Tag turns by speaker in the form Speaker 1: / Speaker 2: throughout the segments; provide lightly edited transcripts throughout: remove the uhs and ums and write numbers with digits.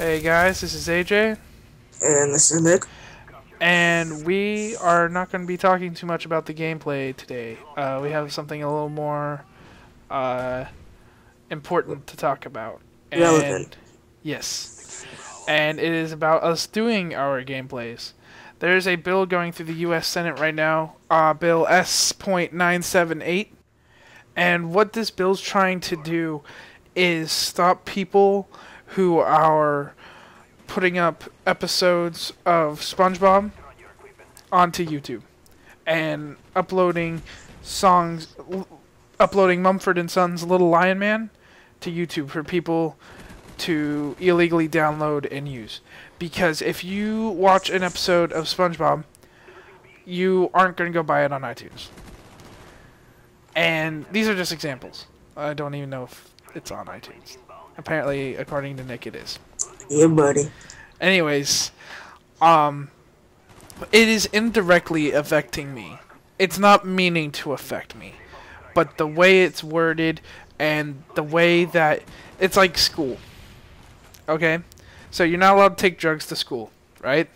Speaker 1: Hey guys, this is AJ,
Speaker 2: And this is Nick.
Speaker 1: and we are not going to be talking too much about the gameplay today. We have something a little more uh, important to talk about,
Speaker 2: Relevant.
Speaker 1: and yes, and it is about us doing our gameplays. There's a bill going through the U.S. Senate right now, Bill S.978, and what this bill's trying to do is stop people who are putting up episodes of SpongeBob onto YouTube and uploading songs, uploading Mumford and Sons' Little Lion Man to YouTube for people to illegally download and use. Because if you watch an episode of SpongeBob, you aren't going to go buy it on iTunes. And these are just examples. I don't even know if it's on iTunes. Apparently, according to Nick, it is.
Speaker 2: Yeah, buddy.
Speaker 1: Anyways, it is indirectly affecting me. It's not meaning to affect me, but the way it's worded and the way that it's like school. Okay? So you're not allowed to take drugs to school, right?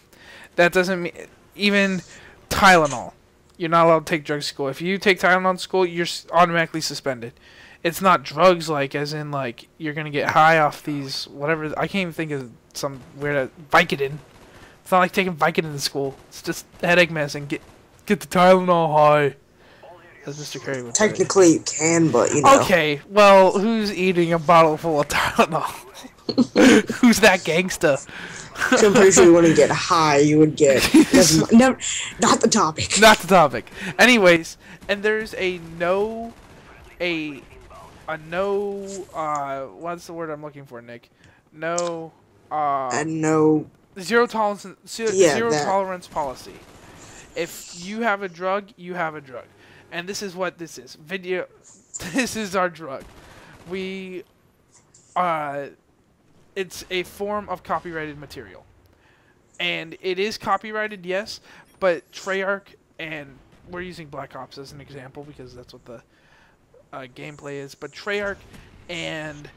Speaker 1: That doesn't mean even Tylenol. You're not allowed to take drugs to school. If you take Tylenol to school, you're automatically suspended. It's not drugs like as in like you're going to get high off these whatever. I can't even think of some weird Vicodin. It's not like taking Vicodin to school. It's just headache medicine. Get the Tylenol high. As Mr. Curry would say.
Speaker 2: Technically, you can, but you know.
Speaker 1: Okay, well, who's eating a bottle full of Tylenol? Who's that gangsta?
Speaker 2: So I'm pretty sure you wouldn't get high. You would get. Never, not the topic.
Speaker 1: Not the topic. Anyways, and there's a no. What's the word I'm looking for, Nick? No.
Speaker 2: And no.
Speaker 1: Zero tolerance. Zero tolerance policy. If you have a drug, you have a drug, and this is what this is. Video. This is our drug. We. It's a form of copyrighted material, and it is copyrighted, yes. But Treyarch, and we're using Black Ops as an example because that's what the gameplay is. But Treyarch and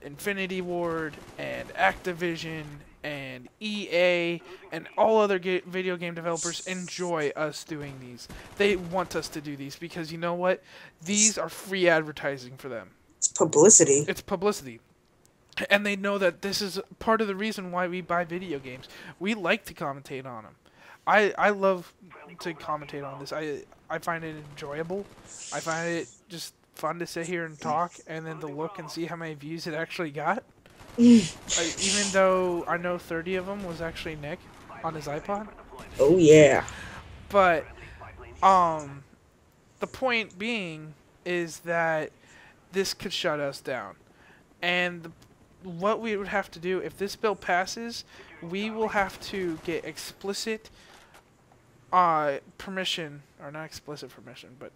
Speaker 1: Infinity Ward and Activision and EA and all other video game developers enjoy us doing these. They want us to do these because you know what? These are free advertising for them.
Speaker 2: It's publicity.
Speaker 1: It's publicity. And they know that this is part of the reason why we buy video games. We like to commentate on them. I love to commentate on this. I find it enjoyable. I find it just fun to sit here and talk and then to look and see how many views it actually got. Even though I know 30 of them was actually Nick on his iPod.
Speaker 2: Oh yeah.
Speaker 1: But the point being is that this could shut us down. And what we would have to do if this bill passes, we will have to get explicit permission, or not explicit permission, but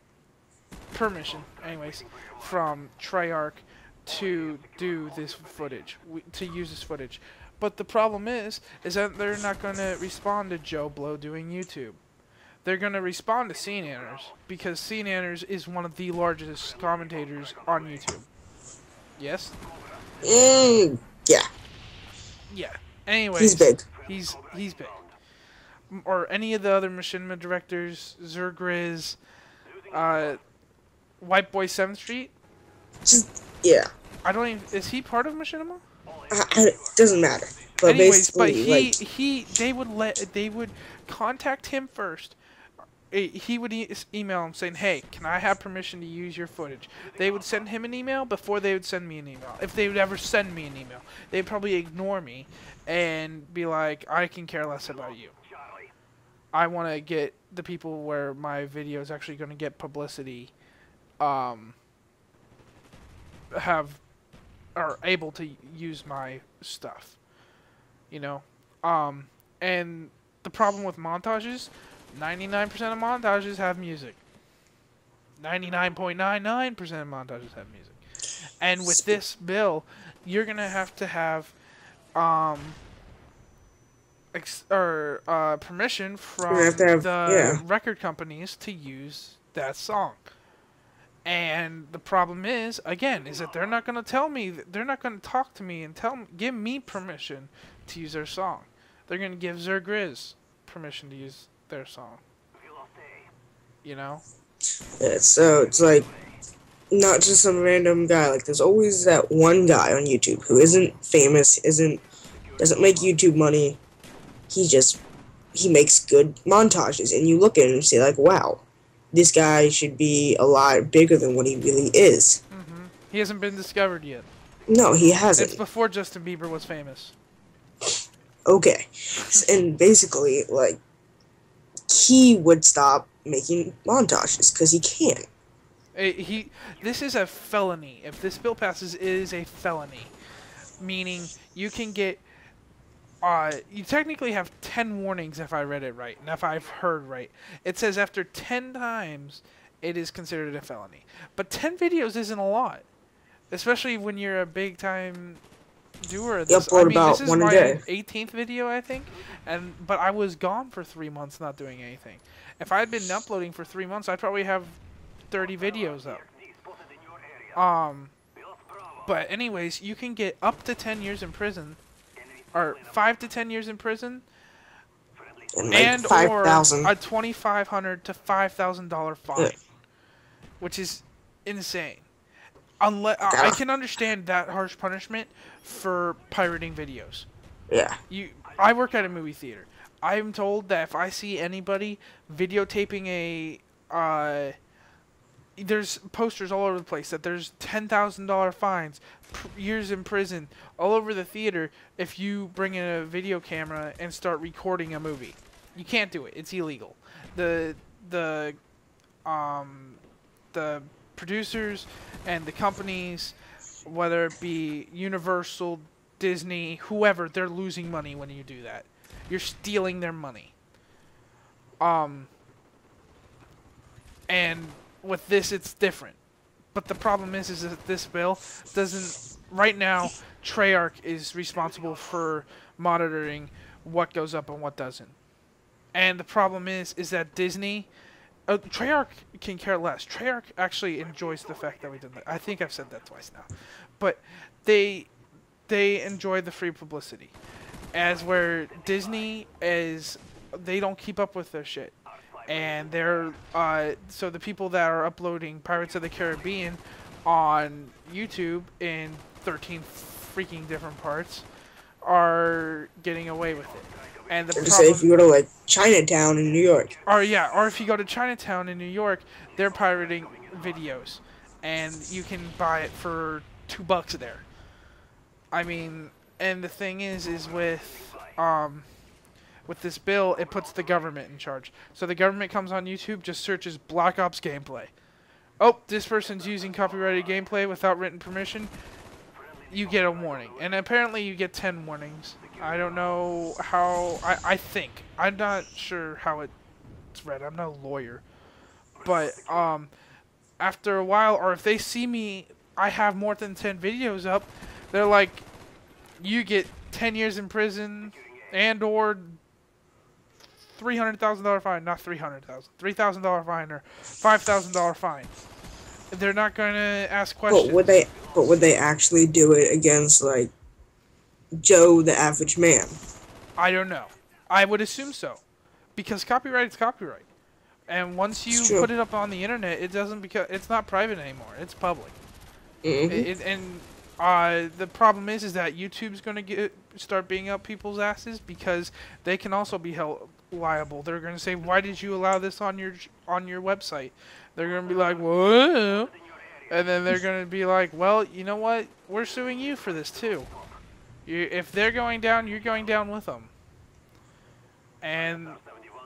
Speaker 1: permission, anyways, from Treyarch to do this footage, to use this footage. But the problem is that they're not going to respond to Joe Blow doing YouTube. They're going to respond to Scene Anners, because Scene Anners is one of the largest commentators on YouTube. Yes?
Speaker 2: Yeah.
Speaker 1: Yeah. Anyways,
Speaker 2: He's big.
Speaker 1: He's big. Or any of the other Machinima directors, Zergriz, White Boy 7th Street.
Speaker 2: Just yeah.
Speaker 1: I don't even. Is he part of Machinima?
Speaker 2: It doesn't matter. But
Speaker 1: anyways, but
Speaker 2: basically,
Speaker 1: they would contact him first. He would email him saying, hey, can I have permission to use your footage? They would send him an email before they would send me an email. If they would ever send me an email. They'd probably ignore me and be like, I can care less about you. I want to get the people where my video is actually going to get publicity, are able to use my stuff. You know? And the problem with montages, 99% of montages have music. 99.99% of montages have music. And with this bill, you're going to have permission from the record companies to use that song. And the problem is, again, is that they're not going to tell me, they're not going to talk to me and give me permission to use their song. They're going to give Zergriz permission to use their song. You know?
Speaker 2: Yeah, so it's like not just some random guy. Like there's always that one guy on YouTube who isn't famous, doesn't make YouTube money. He makes good montages, and you look at him and say like, wow, this guy should be a lot bigger than what he really is.
Speaker 1: Mm-hmm. He hasn't been discovered yet.
Speaker 2: No, he hasn't.
Speaker 1: It's before Justin Bieber was famous.
Speaker 2: Okay, and basically, like, he would stop making montages because he can't.
Speaker 1: This is a felony. If this bill passes, it is a felony, meaning you can get. You technically have 10 warnings if I read it right, and if I've heard right. It says after 10 times, it is considered a felony. But 10 videos isn't a lot, especially when you're a big time doer of this.
Speaker 2: Upload about
Speaker 1: this is
Speaker 2: one a
Speaker 1: my
Speaker 2: day.
Speaker 1: 18th video, I think, but I was gone for 3 months not doing anything. If I had been uploading for 3 months, I'd probably have 30 videos up. But anyways, you can get up to 10 years in prison, or 5 to 10 years in prison,
Speaker 2: and like
Speaker 1: or
Speaker 2: $5,000.
Speaker 1: a $2,500 to $5,000 fine, which is insane. Unless I can understand that harsh punishment for pirating videos.
Speaker 2: Yeah.
Speaker 1: I work at a movie theater. I am told that if I see anybody videotaping there's posters all over the place that there's $10,000 fines, years in prison, all over the theater if you bring in a video camera and start recording a movie. You can't do it. It's illegal. The producers and the companies, whether it be Universal, Disney, whoever, they're losing money when you do that. You're stealing their money. And with this, it's different. But the problem is that this bill doesn't... Right now, Treyarch is responsible for monitoring what goes up and what doesn't. And the problem is that Disney... Treyarch can care less. Treyarch actually enjoys the fact that we did that. I think I've said that twice now. But they enjoy the free publicity. As where Disney is... They don't keep up with their shit. And they're so the people that are uploading Pirates of the Caribbean on YouTube in 13 freaking different parts are getting away with it. And the problem,
Speaker 2: say if you go to like Chinatown in New York.
Speaker 1: or if you go to Chinatown in New York, they're pirating videos, and you can buy it for $2 there. I mean, and the thing is with this bill, it puts the government in charge. So the government comes on YouTube, just searches Black Ops gameplay. Oh, this person's using copyrighted gameplay without written permission. You get a warning. And apparently you get 10 warnings. I don't know how... I think. I'm not sure how it's read. I'm not a lawyer. But after a while, or if they see me, I have more than 10 videos up, they're like, you get 10 years in prison and or... $300,000 fine, not $300,000. $3,000 fine or $5,000 fine. They're not going to ask questions.
Speaker 2: But would they actually do it against like Joe the average man?
Speaker 1: I don't know. I would assume so, because copyright is copyright, and once you put it up on the internet, it's not private anymore. It's public.
Speaker 2: Mm-hmm.
Speaker 1: The problem is that YouTube's going to start being up people's asses because they can also be held liable. They're going to say, "Why did you allow this on your website?" They're going to be like, "Whoa," and then they're going to be like, "Well, you know what? We're suing you for this too. If they're going down, you're going down with them." And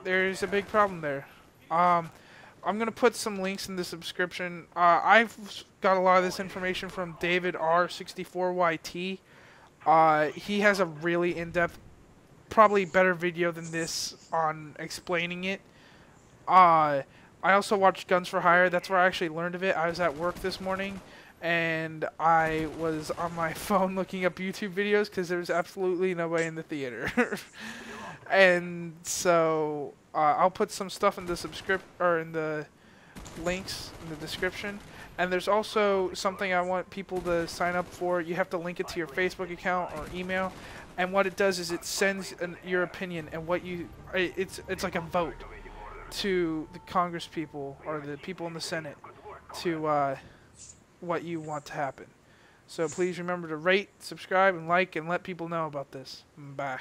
Speaker 1: there's a big problem there. I'm going to put some links in the subscription. I've got a lot of this information from David R64YT. He has a really in-depth, probably better video than this on explaining it. I also watched Guns for Hire. That's where I actually learned of it. I was at work this morning, and I was on my phone looking up YouTube videos because there was absolutely nobody in the theater. And so I'll put some stuff in the links in the description. And there's also something I want people to sign up for. You have to link it to your Facebook account or email. And what it does is it sends your opinion and what you... It's like a vote to the Congress people or the people in the Senate to what you want to happen. So please remember to rate, subscribe, and like, and let people know about this. Bye.